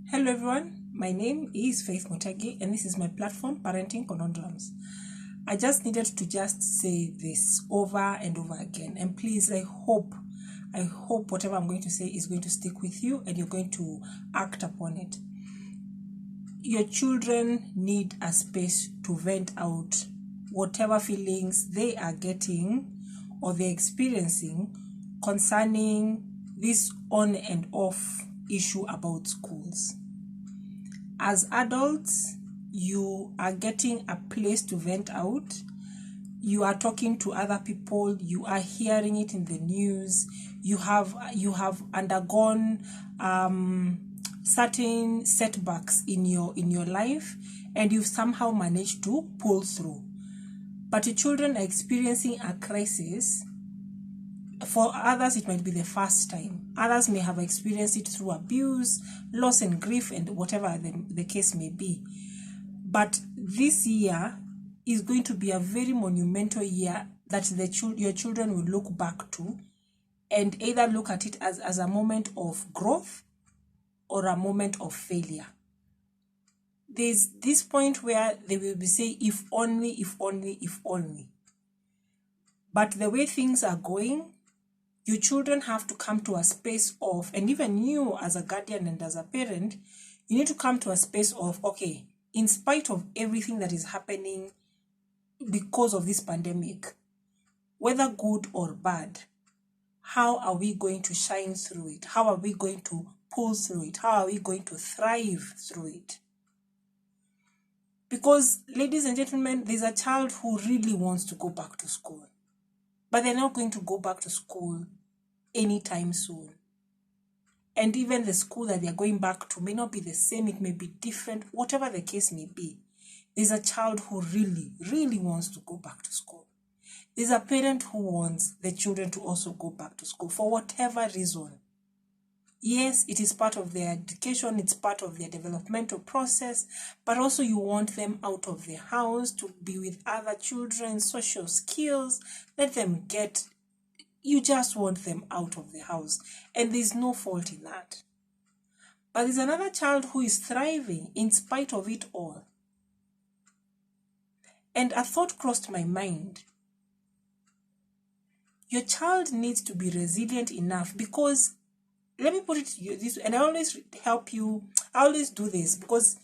Hello everyone, my name is Faith Mutagi and this is my platform, Parenting Conundrums. I just needed to just say this over and over again, and please, I hope whatever I'm going to say is going to stick with you and you're going to act upon it. Your children need a space to vent out whatever feelings they are getting or they're experiencing concerning this on and off issue about schools. As adults, you are getting a place to vent out. You are talking to other people. You are hearing it in the news. You have undergone certain setbacks in your life, and you've somehow managed to pull through. But your children are experiencing a crisis. For others, it might be the first time. Others may have experienced it through abuse, loss and grief, and whatever the case may be. But this year is going to be a very monumental year that your children will look back to and either look at it as a moment of growth or a moment of failure. There's this point where they will be saying, if only, if only, if only. But the way things are going, your children have to come to a space of, and even you as a guardian and as a parent, you need to come to a space of, okay, in spite of everything that is happening because of this pandemic, whether good or bad, how are we going to shine through it? How are we going to pull through it? How are we going to thrive through it? Because, ladies and gentlemen, there's a child who really wants to go back to school, but they're not going to go back to school anytime soon. And even the school that they're going back to may not be the same, it may be different, whatever the case may be. There's a child who really, really wants to go back to school. There's a parent who wants the children to also go back to school for whatever reason. Yes, it is part of their education, it's part of their developmental process, but also you want them out of the house to be with other children, social skills, let them get. You just want them out of the house, and there's no fault in that. But there's another child who is thriving in spite of it all. And a thought crossed my mind. Your child needs to be resilient enough, because, let me put it to you this way, and I always help you, I always do this because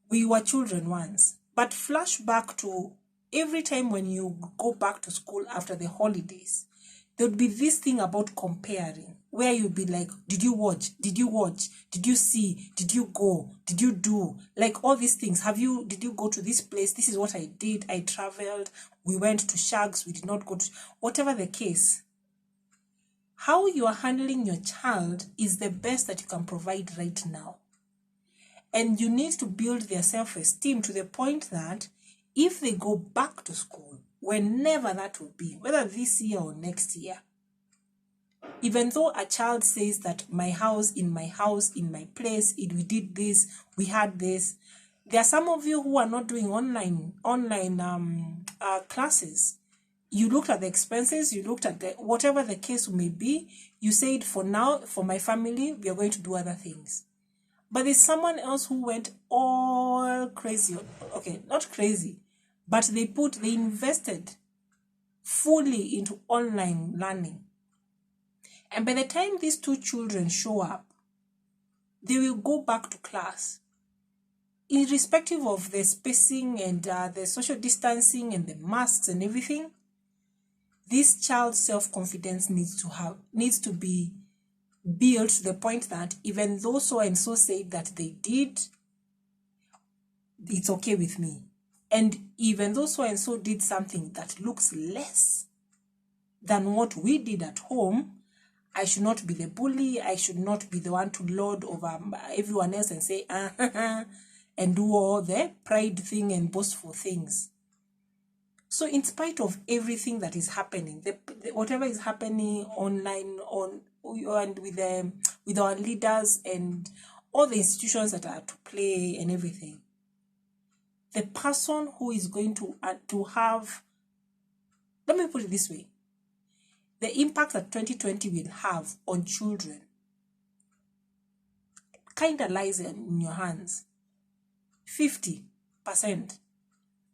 we were children once. But flash back to every time when you go back to school after the holidays, there would be this thing about comparing, where you'd be like, did you watch? Did you watch? Did you see? Did you go? Did you do? Like all these things. Did you go to this place? This is what I did. I traveled. We went to Shags. We did not go to, whatever the case. How you are handling your child is the best that you can provide right now. And you need to build their self-esteem to the point that if they go back to school, whenever that will be, whether this year or next year, even though a child says that my house, in my place, we did this, we had this, there are some of you who are not doing online classes. You looked at the expenses, you looked at whatever the case may be, you said, for now, for my family, we are going to do other things. But there's someone else who went all crazy. Okay, not crazy, but they invested fully into online learning. And by the time these two children show up, they will go back to class. Irrespective of the spacing and the social distancing and the masks and everything, this child's self-confidence needs to be built to the point that even though so and so said that they did, it's okay with me. And even though so and so did something that looks less than what we did at home, I should not be the bully. I should not be the one to lord over everyone else and say, and do all the pride thing and boastful things. So in spite of everything that is happening, whatever is happening online and with our leaders and all the institutions that are to play and everything, the person who is going to have, let me put it this way, the impact that 2020 will have on children kind of lies in your hands. 50%.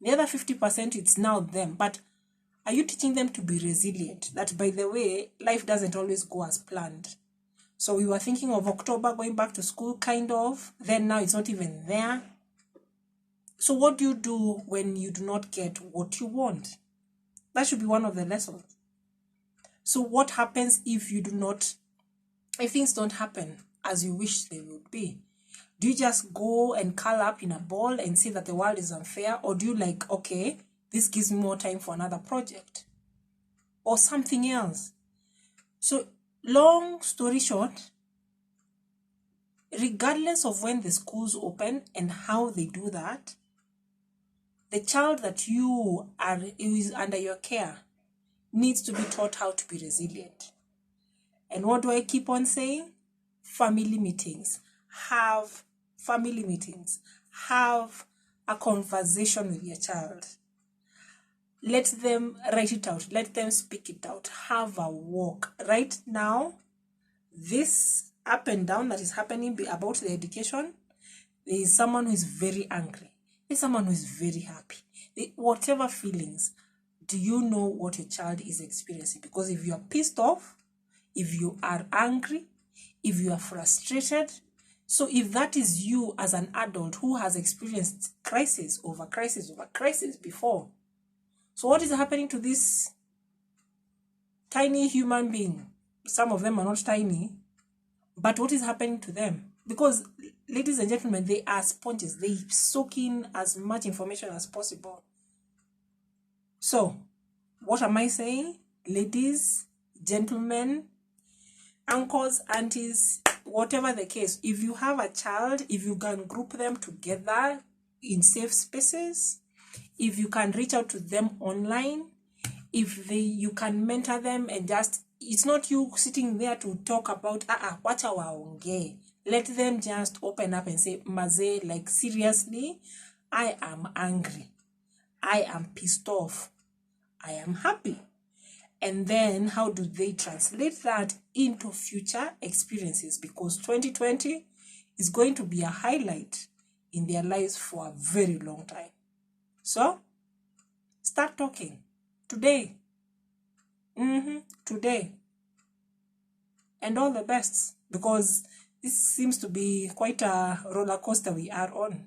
The other 50%, it's now them. But are you teaching them to be resilient? That, by the way, life doesn't always go as planned. So we were thinking of October going back to school, kind of. Then now it's not even there. So what do you do when you do not get what you want? That should be one of the lessons. So what happens if things don't happen as you wish they would be? Do you just go and curl up in a ball and say that the world is unfair? Or do you like, okay, this gives me more time for another project or something else? So long story short, regardless of when the schools open and how they do that, the child that is under your care needs to be taught how to be resilient. And what do I keep on saying? Family meetings. Have family meetings. Have a conversation with your child. Let them write it out. Let them speak it out. Have a walk. Right now, this up and down that is happening about the education, there is someone who is very angry. There's someone who is very happy. Whatever feelings, do you know what your child is experiencing? Because if you are pissed off, if you are angry, if you are frustrated, so if that is you as an adult who has experienced crisis over crisis over crisis before, so what is happening to this tiny human being? Some of them are not tiny, but what is happening to them? Because, ladies and gentlemen, they are sponges. They soak in as much information as possible. So, what am I saying? Ladies, gentlemen, uncles, aunties, whatever the case, if you have a child, if you can group them together in safe spaces, if you can reach out to them online, if you can mentor them and just, it's not you sitting there to talk about, wacha waongee. Let them just open up and say, Maze, like seriously, I am angry. I am pissed off. I am happy. And then how do they translate that into future experiences? Because 2020 is going to be a highlight in their lives for a very long time. So, start talking today. Today. And all the best, because this seems to be quite a roller coaster we are on.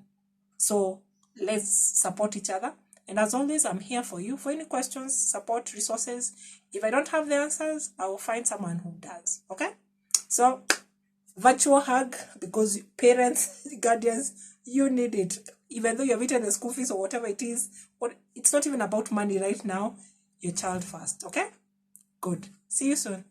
So let's support each other. And as always, I'm here for you. For any questions, support, resources. If I don't have the answers, I will find someone who does. Okay? So, virtual hug, because parents, guardians, you need it. Even though you have eaten the school fees or whatever it is, it's not even about money right now. Your child first. Okay? Good. See you soon.